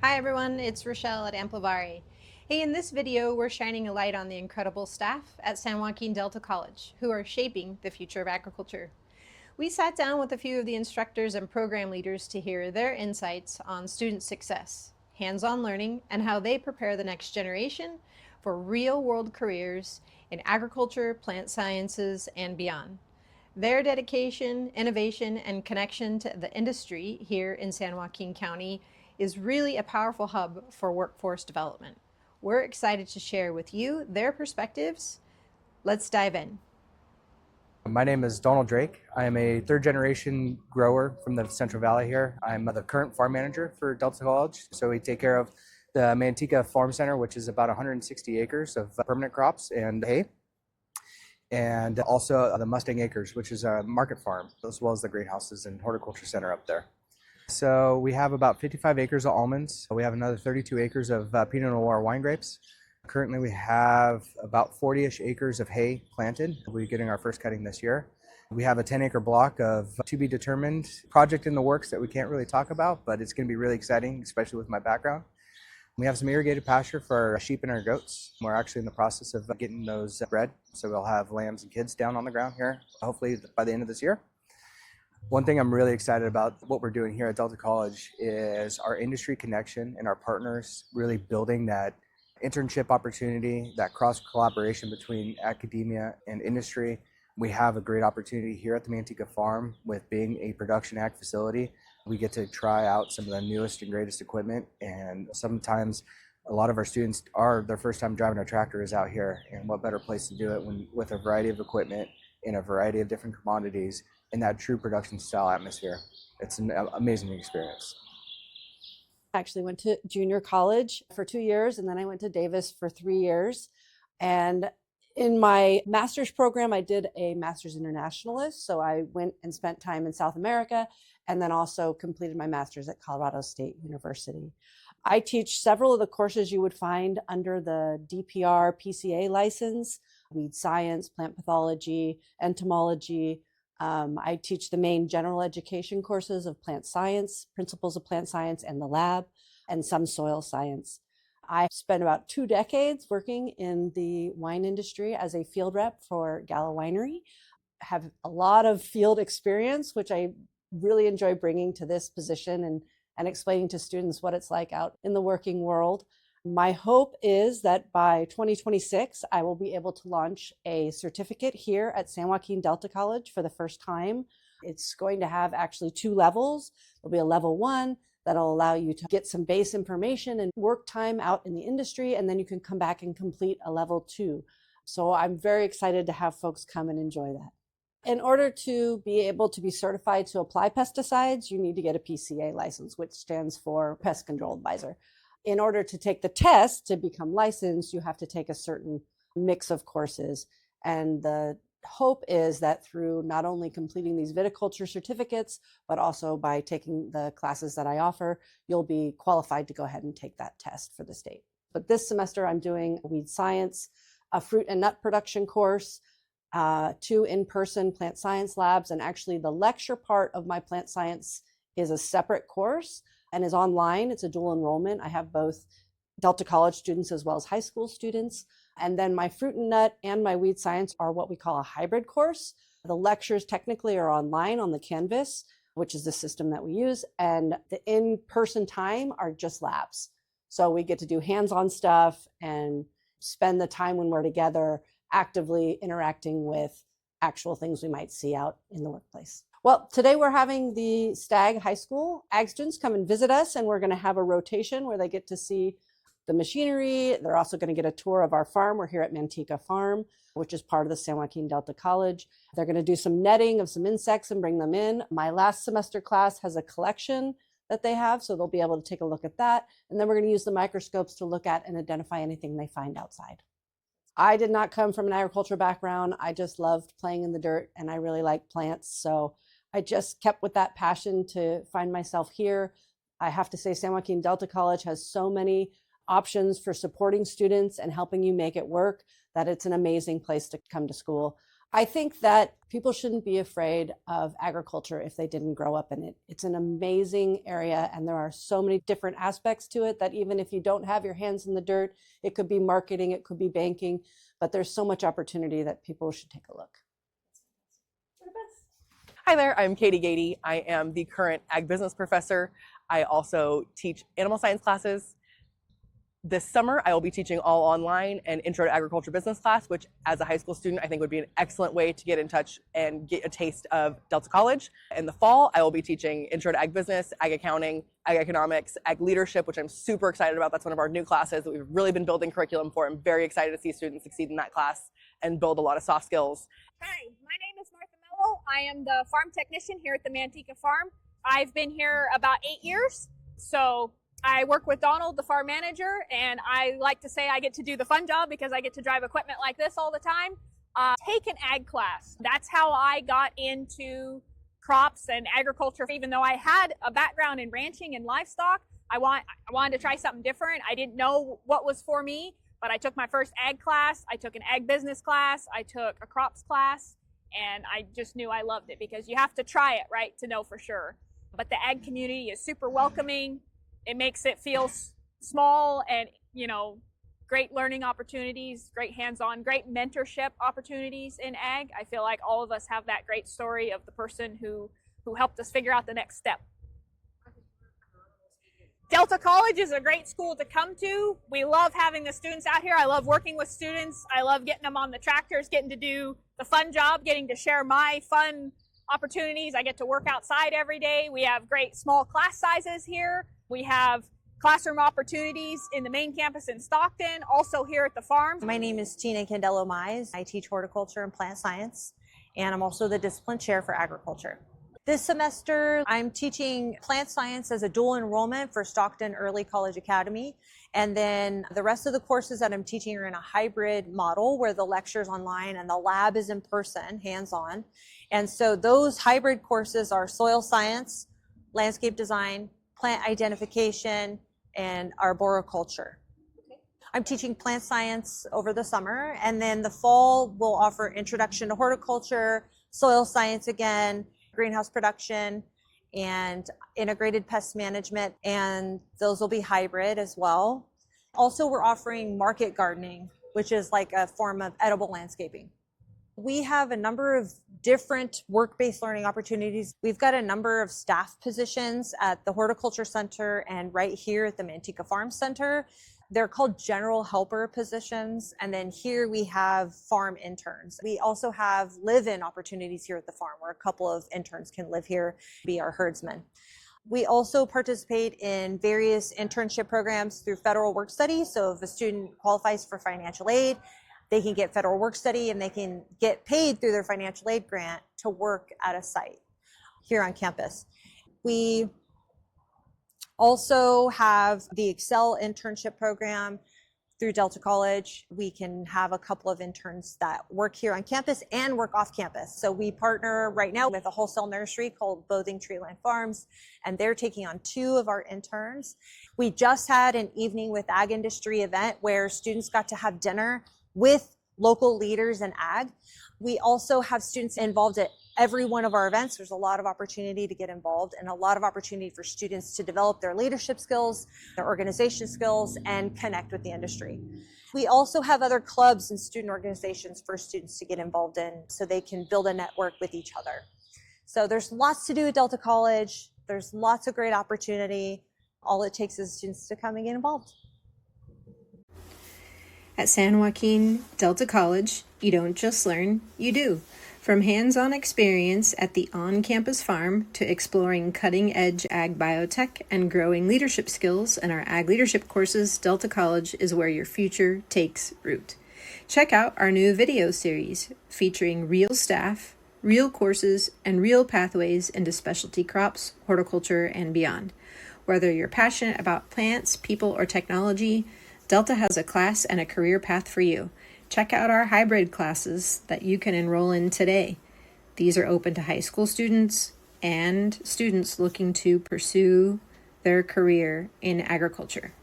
Hi everyone, it's Rochelle at Amplivari. Hey, in this video, we're shining a light on the incredible staff at San Joaquin Delta College who are shaping the future of agriculture. We sat down with a few of the instructors and program leaders to hear their insights on student success, hands-on learning, and how they prepare the next generation for real-world careers in agriculture, plant sciences, and beyond. Their dedication, innovation, and connection to the industry here in San Joaquin County is really a powerful hub for workforce development. We're excited to share with you their perspectives. Let's dive in. My name is Donald Drake. I am a third generation grower from the Central Valley here. I'm the current farm manager for Delta College. So we take care of the Manteca Farm Center, which is about 160 acres of permanent crops and hay, and also the Mustang Acres, which is a market farm, as well as the greenhouses and horticulture center up there. So we have about 55 acres of almonds. We have another 32 acres of Pinot Noir wine grapes. Currently, we have about 40-ish acres of hay planted. We're getting our first cutting this year. We have a 10-acre block of to-be-determined project in the works that we can't really talk about, but it's going to be really exciting, especially with my background. We have some irrigated pasture for our sheep and our goats. We're actually in the process of getting those bred, so we'll have lambs and kids down on the ground here, hopefully by the end of this year. One thing I'm really excited about what we're doing here at Delta College is our industry connection and our partners really building that internship opportunity, that cross collaboration between academia and industry. We have a great opportunity here at the Manteca Farm with being a production ag facility. We get to try out some of the newest and greatest equipment, and sometimes a lot of our students their first time driving a tractor is out here, and what better place to do it with a variety of equipment in a variety of different commodities in that true production style atmosphere. It's an amazing experience. I actually went to junior college for 2 years, and then I went to Davis for 3 years. And in my master's program, I did a master's internationalist. So I went and spent time in South America, and then also completed my master's at Colorado State University. I teach several of the courses you would find under the DPR PCA license: weed science, plant pathology, entomology. I teach the main general education courses of plant science, principles of plant science, and the lab, and some soil science. I spent about 2 decades working in the wine industry as a field rep for Gallo Winery. I have a lot of field experience, which I really enjoy bringing to this position and explaining to students what it's like out in the working world. My hope is that by 2026, I will be able to launch a certificate here at San Joaquin Delta College for the first time. It's going to have actually 2 levels. There'll be a level 1 that'll allow you to get some base information and work time out in the industry, and then you can come back and complete a level 2. So I'm very excited to have folks come and enjoy that. In order to be able to be certified to apply pesticides, you need to get a PCA license, which stands for Pest Control Advisor. In order to take the test to become licensed, you have to take a certain mix of courses. And the hope is that through not only completing these viticulture certificates, but also by taking the classes that I offer, you'll be qualified to go ahead and take that test for the state. But this semester, I'm doing weed science, a fruit and nut production course, 2 in-person plant science labs, and actually the lecture part of my plant science is a separate course and is online. It's a dual enrollment. I have both Delta College students as well as high school students. And then my fruit and nut and my weed science are what we call a hybrid course. The lectures technically are online on the Canvas, which is the system that we use, and the in-person time are just labs. So we get to do hands-on stuff and spend the time when we're together actively interacting with actual things we might see out in the workplace. Well, today we're having the Stagg High School ag students come and visit us, and we're going to have a rotation where they get to see the machinery. They're also going to get a tour of our farm. We're here at Manteca Farm, which is part of the San Joaquin Delta College. They're going to do some netting of some insects and bring them in. My last semester class has a collection that they have, so they'll be able to take a look at that. And then we're going to use the microscopes to look at and identify anything they find outside. I did not come from an agriculture background. I just loved playing in the dirt, and I really like plants. So I just kept with that passion to find myself here. I have to say San Joaquin Delta College has so many options for supporting students and helping you make it work that it's an amazing place to come to school. I think that people shouldn't be afraid of agriculture if they didn't grow up in it. It's an amazing area, and there are so many different aspects to it that even if you don't have your hands in the dirt, it could be marketing, it could be banking, but there's so much opportunity that people should take a look. Hi there, I'm Katie Gady. I am the current ag business professor. I also teach animal science classes. This summer, I will be teaching all online an Intro to Agriculture business class, which as a high school student, I think would be an excellent way to get in touch and get a taste of Delta College. In the fall, I will be teaching Intro to Ag Business, Ag Accounting, Ag Economics, Ag Leadership, which I'm super excited about. That's one of our new classes that we've really been building curriculum for. I'm very excited to see students succeed in that class and build a lot of soft skills. Hi, my name is Martha Mello. I am the farm technician here at the Manteca Farm. I've been here about 8 years, so I work with Donald, the farm manager, and I like to say I get to do the fun job because I get to drive equipment like this all the time. Take an ag class. That's how I got into crops and agriculture. Even though I had a background in ranching and livestock, I wanted to try something different. I didn't know what was for me, but I took my first ag class. I took an ag business class. I took a crops class, and I just knew I loved it because you have to try it, right, to know for sure. But the ag community is super welcoming. It makes it feel small and, great learning opportunities, great hands-on, great mentorship opportunities in ag. I feel like all of us have that great story of the person who helped us figure out the next step. Delta College is a great school to come to. We love having the students out here. I love working with students. I love getting them on the tractors, getting to do the fun job, getting to share my fun opportunities. I get to work outside every day. We have great small class sizes here. We have classroom opportunities in the main campus in Stockton, also here at the farm. My name is Tina Candello-Mize. I teach horticulture and plant science, and I'm also the discipline chair for agriculture. This semester, I'm teaching plant science as a dual enrollment for Stockton Early College Academy. And then the rest of the courses that I'm teaching are in a hybrid model where the lecture's online and the lab is in person, hands-on. And so those hybrid courses are soil science, landscape design, plant identification, and arboriculture. I'm teaching plant science over the summer, and then the fall we'll offer introduction to horticulture, soil science again, greenhouse production, and integrated pest management, and those will be hybrid as well. Also, we're offering market gardening, which is like a form of edible landscaping. We have a number of different work-based learning opportunities. We've got a number of staff positions at the Horticulture Center and right here at the Manteca Farm Center. They're called general helper positions. And then here we have farm interns. We also have live-in opportunities here at the farm where a couple of interns can live here, be our herdsmen. We also participate in various internship programs through federal work study. So if a student qualifies for financial aid, they can get federal work study and they can get paid through their financial aid grant to work at a site here on campus. We also have the Excel internship program through Delta College. We can have a couple of interns that work here on campus and work off campus. So we partner right now with a wholesale nursery called Bothing Treeland Farms, and they're taking on 2 of our interns. We just had an evening with ag industry event where students got to have dinner with local leaders in ag. We also have students involved at every one of our events. There's a lot of opportunity to get involved and a lot of opportunity for students to develop their leadership skills, their organization skills, and connect with the industry. We also have other clubs and student organizations for students to get involved in so they can build a network with each other. So there's lots to do at Delta College. There's lots of great opportunity. All it takes is students to come and get involved. At San Joaquin Delta College, you don't just learn, you do. From hands-on experience at the on-campus farm to exploring cutting-edge ag biotech and growing leadership skills in our ag leadership courses, Delta College is where your future takes root. Check out our new video series featuring real staff, real courses, and real pathways into specialty crops, horticulture, and beyond. Whether you're passionate about plants, people, or technology, Delta has a class and a career path for you. Check out our hybrid classes that you can enroll in today. These are open to high school students and students looking to pursue their career in agriculture.